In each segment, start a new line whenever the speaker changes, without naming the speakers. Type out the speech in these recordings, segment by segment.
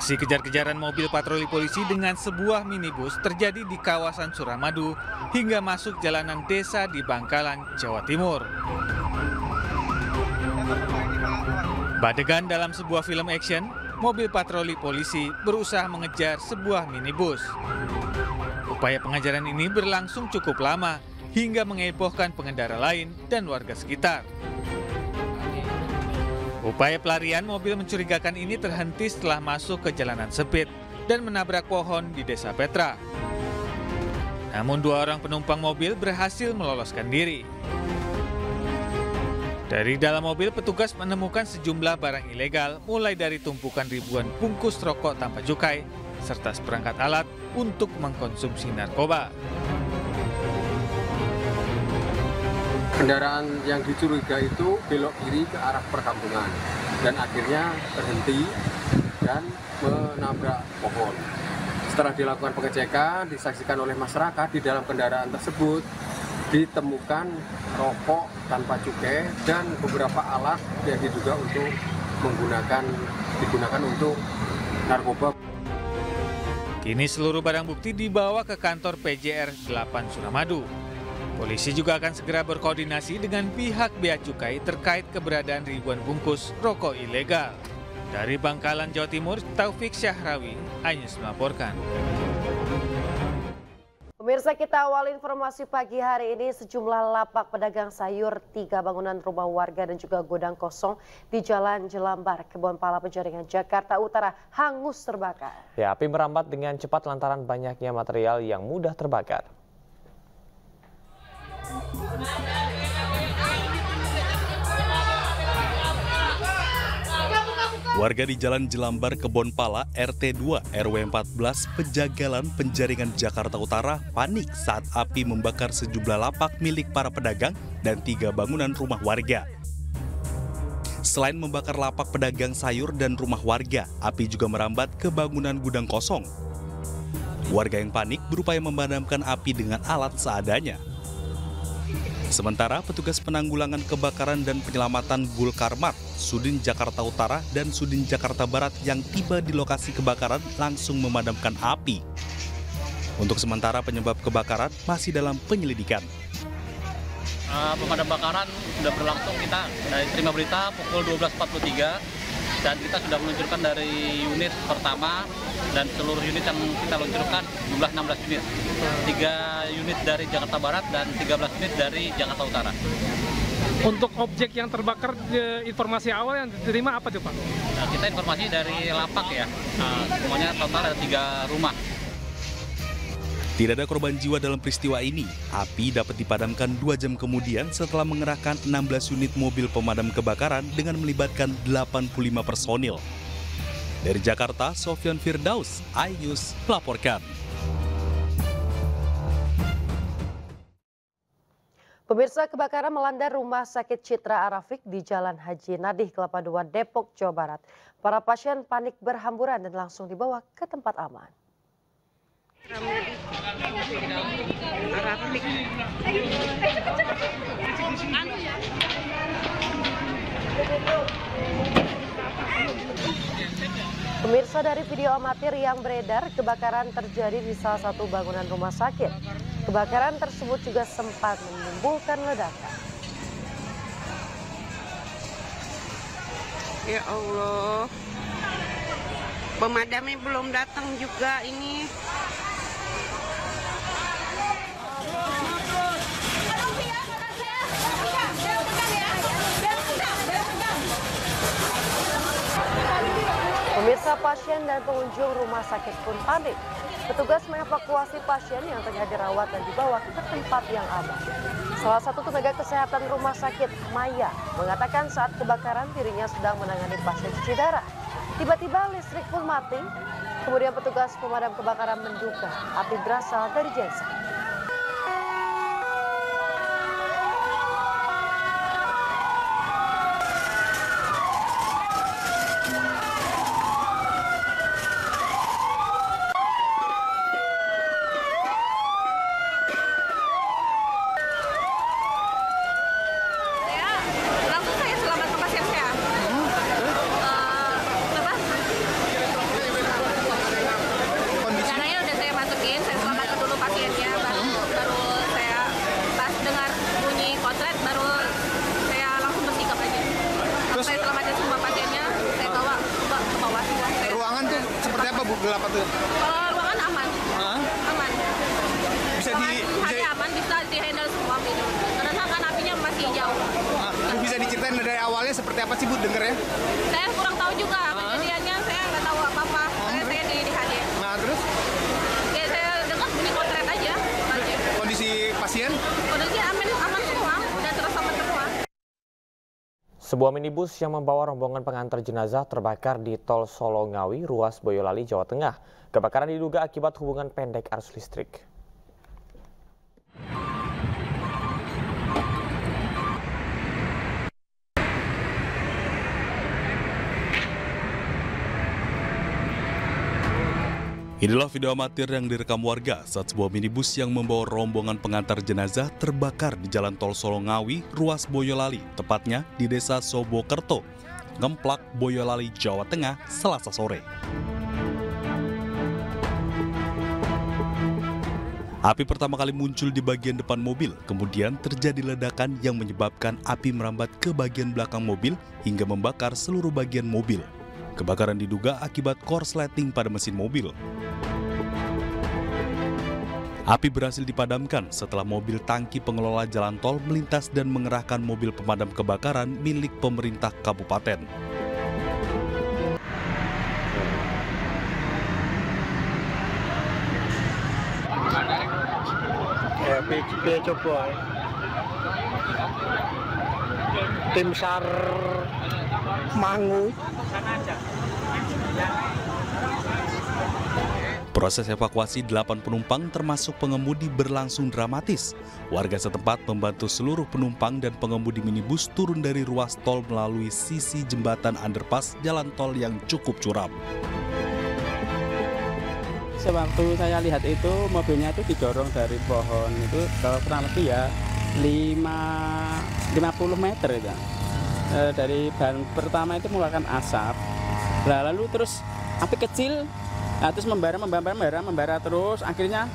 Aksi kejar-kejaran mobil patroli polisi dengan sebuah minibus terjadi di kawasan Suramadu hingga masuk jalanan desa di Bangkalan, Jawa Timur. Badegan dalam sebuah film action, mobil patroli polisi berusaha mengejar sebuah minibus. Upaya pengejaran ini berlangsung cukup lama hingga menghebohkan pengendara lain dan warga sekitar. Upaya pelarian mobil mencurigakan ini terhenti setelah masuk ke jalanan sempit dan menabrak pohon di Desa Petra. Namun 2 orang penumpang mobil berhasil meloloskan diri. Dari dalam mobil, petugas menemukan sejumlah barang ilegal, mulai dari tumpukan ribuan bungkus rokok tanpa cukai, serta seperangkat alat untuk mengkonsumsi narkoba.
Kendaraan yang dicurigai itu belok kiri ke arah perkampungan dan akhirnya terhenti dan menabrak pohon. Setelah dilakukan pengecekan, disaksikan oleh masyarakat, di dalam kendaraan tersebut ditemukan rokok tanpa cukai dan beberapa alat yang digunakan untuk narkoba.
Kini seluruh barang bukti dibawa ke kantor PJR 8 Suramadu. Polisi juga akan segera berkoordinasi dengan pihak Bea Cukai terkait keberadaan ribuan bungkus rokok ilegal. Dari Bangkalan, Jawa Timur, Taufik Syahrawi, iNews melaporkan.
Pemirsa, kita awal informasi pagi hari ini, sejumlah lapak pedagang sayur, 3 bangunan rumah warga dan juga gudang kosong di Jalan Jelambar, Kebonpala, Penjaringan, Jakarta Utara hangus terbakar.
Ya, api merambat dengan cepat lantaran banyaknya material yang mudah terbakar.
Warga di Jalan Jelambar, Kebonpala, RT 2, RW 14, Pejagalan, Penjaringan, Jakarta Utara panik saat api membakar sejumlah lapak milik para pedagang dan 3 bangunan rumah warga. Selain membakar lapak pedagang sayur dan rumah warga, api juga merambat ke bangunan gudang kosong. Warga yang panik berupaya memadamkan api dengan alat seadanya. Sementara petugas penanggulangan kebakaran dan penyelamatan Gulkarmat, Sudin Jakarta Utara dan Sudin Jakarta Barat yang tiba di lokasi kebakaran langsung memadamkan api. Untuk sementara penyebab kebakaran masih dalam penyelidikan.
Pemadam kebakaran sudah berlangsung, kita terima berita pukul 12.43 dan kita sudah meluncurkan dari unit pertama dan seluruh unit yang kita luncurkan jumlah 16 unit. 3 unit dari Jakarta Barat dan 13 unit dari Jakarta Utara.
Untuk objek yang terbakar, informasi awal yang diterima apa tuh Pak?
Nah, kita informasi dari lapak ya, semuanya total ada 3 rumah.
Tidak ada korban jiwa dalam peristiwa ini. Api dapat dipadamkan 2 jam kemudian setelah mengerahkan 16 unit mobil pemadam kebakaran dengan melibatkan 85 personil. Dari Jakarta, Sofyan Firdaus, iNews melaporkan.
Pemirsa, kebakaran melanda Rumah Sakit Citra Arafik di Jalan Haji Nadih, Kelapa II, Depok, Jawa Barat. Para pasien panik berhamburan dan langsung dibawa ke tempat aman. Pemirsa, dari video amatir yang beredar, kebakaran terjadi di salah satu bangunan rumah sakit. Kebakaran tersebut juga sempat menimbulkan ledakan.
Ya Allah, pemadamnya belum datang juga ini.
Pemirsa, pasien dan pengunjung rumah sakit pun panik. Petugas mengevakuasi pasien yang tengah dirawat dan dibawa ke tempat yang aman. Salah satu tenaga kesehatan rumah sakit, Maya, mengatakan saat kebakaran dirinya sedang menangani pasien cuci darah. Tiba-tiba listrik pun mati. Kemudian petugas pemadam kebakaran menduga api berasal dari genset.
gelap atau?
Ruangan aman. Aman.
Bisa
aman, bisa di-handle semua gitu. Karena kan apinya masih jauh.
Bisa diceritain dari awalnya seperti apa sih Bu dengernya?
Saya kurang tahu juga kejadiannya, saya nggak tahu apa-apa. Saya di HD.
Nah, terus?
Ya saya dengar bunyi kotret aja.
Kondisi pasien?
Kondisi aman semua, udah terselamat semua.
Sebuah minibus yang membawa rombongan pengantar jenazah terbakar di Tol Solo Ngawi, ruas Boyolali, Jawa Tengah. Kebakaran diduga akibat hubungan pendek arus listrik.
Inilah video amatir yang direkam warga saat sebuah minibus yang membawa rombongan pengantar jenazah terbakar di Jalan Tol Solo Ngawi, ruas Boyolali, tepatnya di Desa Sobokerto, Ngemplak, Boyolali, Jawa Tengah, Selasa sore. Api pertama kali muncul di bagian depan mobil, kemudian terjadi ledakan yang menyebabkan api merambat ke bagian belakang mobil hingga membakar seluruh bagian mobil. Kebakaran diduga akibat korsleting pada mesin mobil. Api berhasil dipadamkan setelah mobil tangki pengelola jalan tol melintas dan mengerahkan mobil pemadam kebakaran milik pemerintah kabupaten.
Tim SAR Mangu.
Proses evakuasi 8 penumpang termasuk pengemudi berlangsung dramatis. Warga setempat membantu seluruh penumpang dan pengemudi minibus turun dari ruas tol melalui sisi jembatan underpass jalan tol yang cukup curam.
Sewaktu saya lihat itu mobilnya itu didorong dari pohon itu kurang lebih ya 50 meter itu. Dari bahan pertama itu mengeluarkan asap. Lalu terus api kecil, terus membara terus akhirnya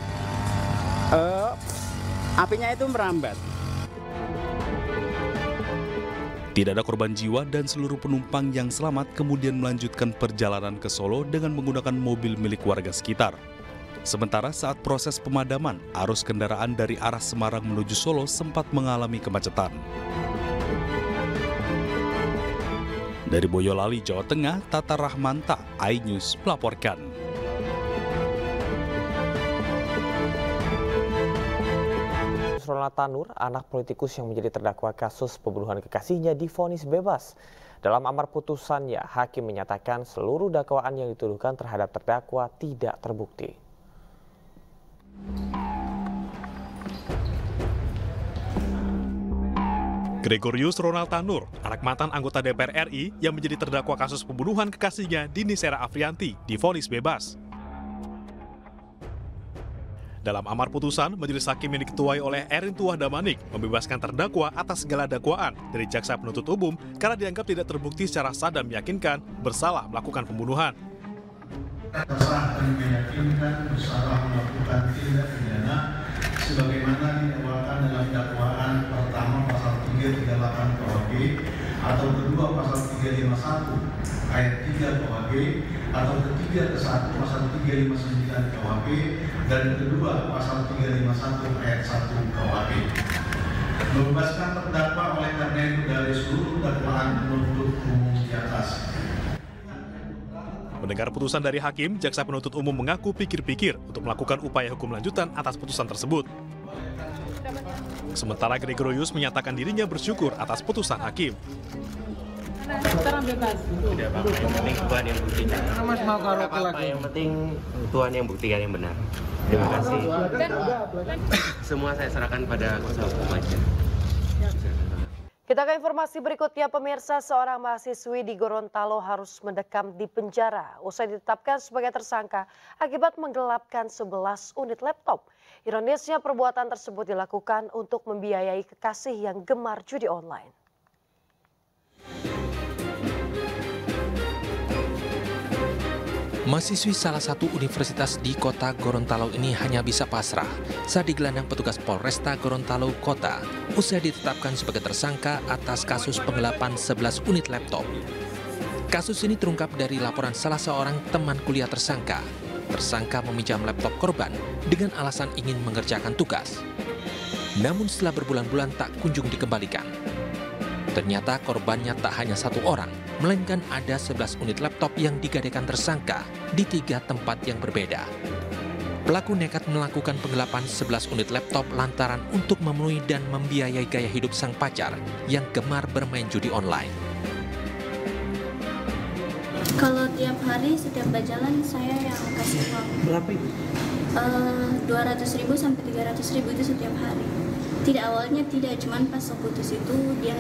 apinya itu merambat.
Tidak ada korban jiwa dan seluruh penumpang yang selamat kemudian melanjutkan perjalanan ke Solo dengan menggunakan mobil milik warga sekitar. Sementara saat proses pemadaman, arus kendaraan dari arah Semarang menuju Solo sempat mengalami kemacetan. Dari Boyolali, Jawa Tengah, Tata Rahmanta, iNews melaporkan.
Ronald Tanur, anak politikus yang menjadi terdakwa kasus pembunuhan kekasihnya, divonis bebas. Dalam amar putusannya, hakim menyatakan seluruh dakwaan yang dituduhkan terhadap terdakwa tidak terbukti.
Gregorius Ronald Tanur, anak mantan anggota DPR RI yang menjadi terdakwa kasus pembunuhan kekasihnya Dini Sera Afrianti, divonis bebas. Dalam amar putusan, majelis hakim yang diketuai oleh Erin Tuah Damanik membebaskan terdakwa atas segala dakwaan dari jaksa penuntut umum karena dianggap tidak terbukti secara sah dan meyakinkan bersalah melakukan pembunuhan.
Sah dan meyakinkan bersalah melakukan tindak pidana sebagaimana didakwakan dalam dakwaan pertama pasal 338 KUHP atau kedua pasal 351 ayat 3 KUHP atau ketiga ke 1 pasal 359 KUHP dan kedua pasal 351 ayat 1 KUHP. Membebaskan terdakwa oleh karena itu dari seluruh dakwaan penuntut umum di atas.
Mendengar putusan dari hakim, jaksa penuntut umum mengaku pikir-pikir untuk melakukan upaya hukum lanjutan atas putusan tersebut. Sementara Gregorius menyatakan dirinya bersyukur atas putusan hakim.
Tidak apa-apa, yang penting Tuhan yang buktikan. Yang penting Tuhan yang buktikan yang benar. Terima kasih. Semua saya serahkan pada kuasa hukum aja.
Kita ke informasi berikutnya, pemirsa. Seorang mahasiswi di Gorontalo harus mendekam di penjara usai ditetapkan sebagai tersangka akibat menggelapkan 11 unit laptop. Ironisnya perbuatan tersebut dilakukan untuk membiayai kekasih yang gemar judi online.
Mahasiswi salah satu universitas di kota Gorontalo ini hanya bisa pasrah saat digelandang petugas Polresta Gorontalo Kota usai ditetapkan sebagai tersangka atas kasus penggelapan 11 unit laptop. Kasus ini terungkap dari laporan salah seorang teman kuliah tersangka. Tersangka meminjam laptop korban dengan alasan ingin mengerjakan tugas. Namun setelah berbulan-bulan tak kunjung dikembalikan. Ternyata korbannya tak hanya satu orang, melainkan ada 11 unit laptop yang digadaikan tersangka di 3 tempat yang berbeda. Pelaku nekat melakukan penggelapan 11 unit laptop lantaran untuk memenuhi dan membiayai gaya hidup sang pacar yang gemar bermain judi online.
Kalau tiap hari setiap berjalan saya yang kasih uang.
Berapa itu?
200.000 sampai 300.000 itu setiap hari. Tidak, awalnya tidak, cuman pas putus itu dia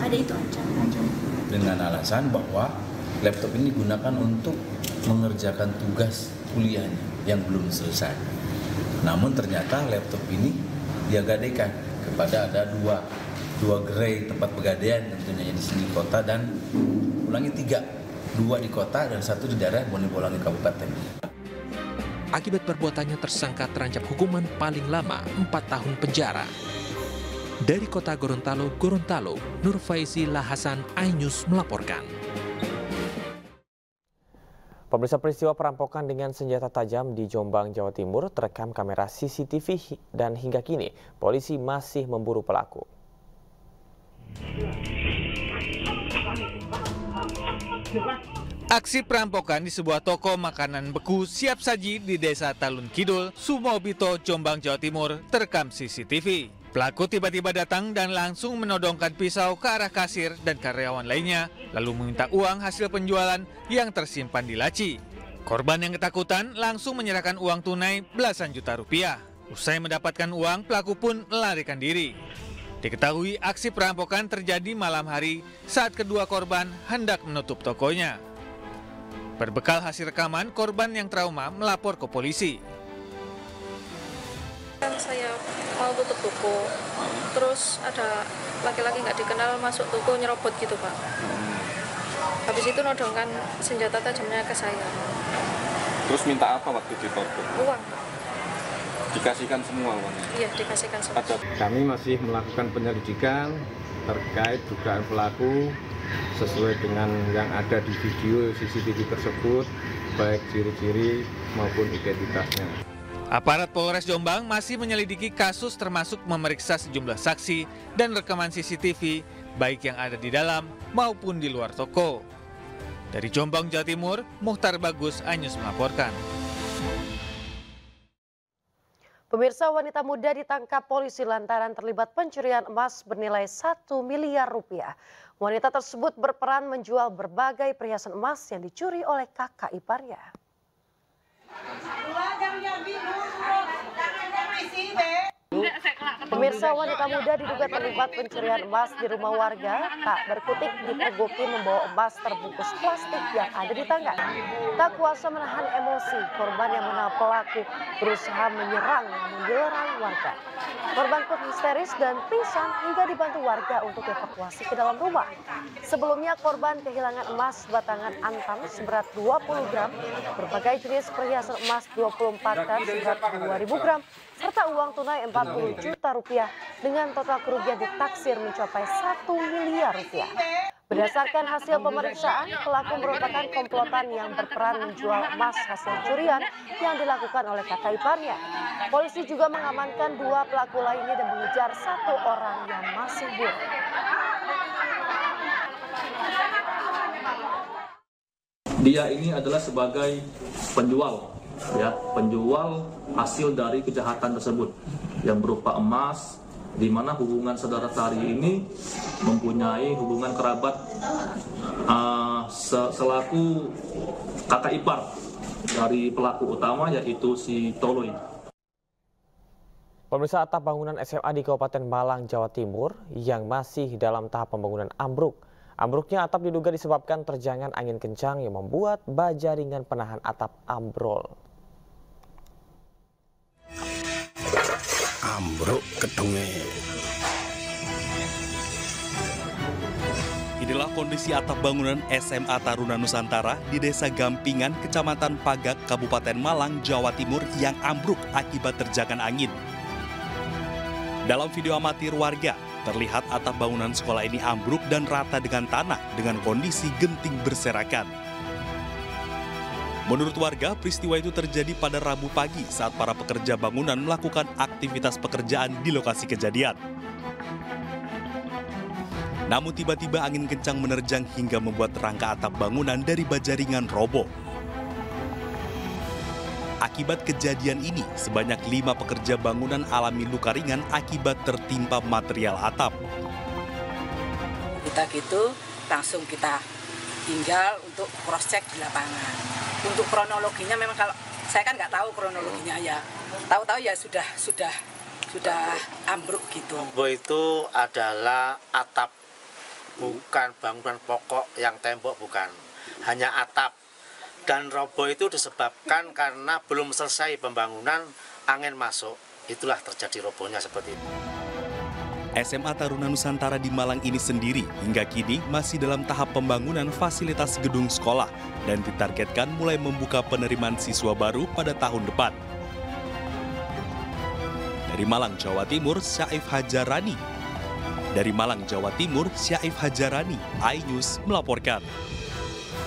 ada itu ancaman.
Dengan alasan bahwa laptop ini digunakan untuk mengerjakan tugas kuliahnya yang belum selesai. Namun ternyata laptop ini dia gadaikan kepada ada dua gerai tempat pegadaian tentunya di sini kota dan ulangi 3, 2 di kota dan 1 di daerah Bonegolangi Kabupaten.
Akibat perbuatannya tersangka terancam hukuman paling lama 4 tahun penjara. Dari kota Gorontalo, Nur Faizi Lahasan, iNews melaporkan.
Pemirsa, peristiwa perampokan dengan senjata tajam di Jombang, Jawa Timur terekam kamera CCTV dan hingga kini polisi masih memburu pelaku.
Aksi perampokan di sebuah toko makanan beku siap saji di Desa Talun Kidul, Sumobito, Jombang, Jawa Timur terekam CCTV. Pelaku tiba-tiba datang dan langsung menodongkan pisau ke arah kasir dan karyawan lainnya, lalu meminta uang hasil penjualan yang tersimpan di laci. Korban yang ketakutan langsung menyerahkan uang tunai belasan juta rupiah. Usai mendapatkan uang, pelaku pun melarikan diri. Diketahui aksi perampokan terjadi malam hari saat kedua korban hendak menutup tokonya. Berbekal hasil rekaman, korban yang trauma melapor ke polisi.
Saya mau tutup toko, terus ada laki-laki nggak dikenal masuk toko nyerobot gitu Pak. Habis itu nodongkan senjata tajamnya ke saya.
Terus minta apa waktu di toko?
Uang.
Dikasihkan semua uangnya?
Iya, dikasihkan semua.
Kami masih melakukan penyelidikan terkait dugaan pelaku sesuai dengan yang ada di video CCTV tersebut, baik ciri-ciri maupun identitasnya.
Aparat Polres Jombang masih menyelidiki kasus termasuk memeriksa sejumlah saksi dan rekaman CCTV baik yang ada di dalam maupun di luar toko. Dari Jombang, Jawa Timur, Muhtar Bagus, iNews melaporkan.
Pemirsa, wanita muda ditangkap polisi lantaran terlibat pencurian emas bernilai 1 miliar rupiah. Wanita tersebut berperan menjual berbagai perhiasan emas yang dicuri oleh kakak iparnya. Pemirsa, wanita muda diduga terlibat pencurian emas di rumah warga. Tak berkutik dipergoki membawa emas terbungkus plastik yang ada di tangan. Tak kuasa menahan emosi, korban yang mengenal pelaku berusaha menyerang namun dilarang warga. Korban pun histeris dan pingsan hingga dibantu warga untuk evakuasi ke dalam rumah. Sebelumnya korban kehilangan emas batangan antam seberat 20 gram, berbagai jenis perhiasan emas 24 karat seberat 2.000 gram, serta uang tunai 40 juta rupiah dengan total kerugian ditaksir mencapai 1 miliar rupiah. Berdasarkan hasil pemeriksaan, pelaku merupakan komplotan yang berperan menjual emas hasil curian yang dilakukan oleh kakak iparnya. Polisi juga mengamankan 2 pelaku lainnya dan mengejar 1 orang yang masih buron.
Dia ini adalah sebagai penjual hasil dari kejahatan tersebut yang berupa emas, di mana hubungan saudara Tari ini mempunyai hubungan kerabat selaku kakak ipar dari pelaku utama, yaitu si Toloy.
Pemirsa, atap bangunan SMA di Kabupaten Malang, Jawa Timur yang masih dalam tahap pembangunan ambruk. Ambruknya atap diduga disebabkan terjangan angin kencang yang membuat baja ringan penahan atap ambrol.
Ambruk gedungnya.
Inilah kondisi atap bangunan SMA Taruna Nusantara di Desa Gampingan, Kecamatan Pagak, Kabupaten Malang, Jawa Timur yang ambruk akibat terjangan angin. Dalam video amatir warga, terlihat atap bangunan sekolah ini ambruk dan rata dengan tanah dengan kondisi genting berserakan. Menurut warga, peristiwa itu terjadi pada Rabu pagi saat para pekerja bangunan melakukan aktivitas pekerjaan di lokasi kejadian. Namun tiba-tiba angin kencang menerjang hingga membuat rangka atap bangunan dari baja ringan roboh. Akibat kejadian ini, sebanyak 5 pekerja bangunan alami luka ringan akibat tertimpa material atap.
Kita gitu langsung kita tinggal untuk cross check di lapangan. Untuk kronologinya memang kalau saya kan nggak tahu kronologinya ya. Tahu-tahu ya sudah ambruk gitu.
Roboh itu adalah atap, bukan bangunan pokok yang tembok, bukan. Hanya atap. Dan roboh itu disebabkan karena belum selesai pembangunan, angin masuk. Itulah terjadi robohnya seperti itu.
SMA Taruna Nusantara di Malang ini sendiri hingga kini masih dalam tahap pembangunan fasilitas gedung sekolah dan ditargetkan mulai membuka penerimaan siswa baru pada tahun depan. Dari Malang, Jawa Timur, Syaif Hajarani. Dari Malang, Jawa Timur, Syaif Hajarani, iNews melaporkan.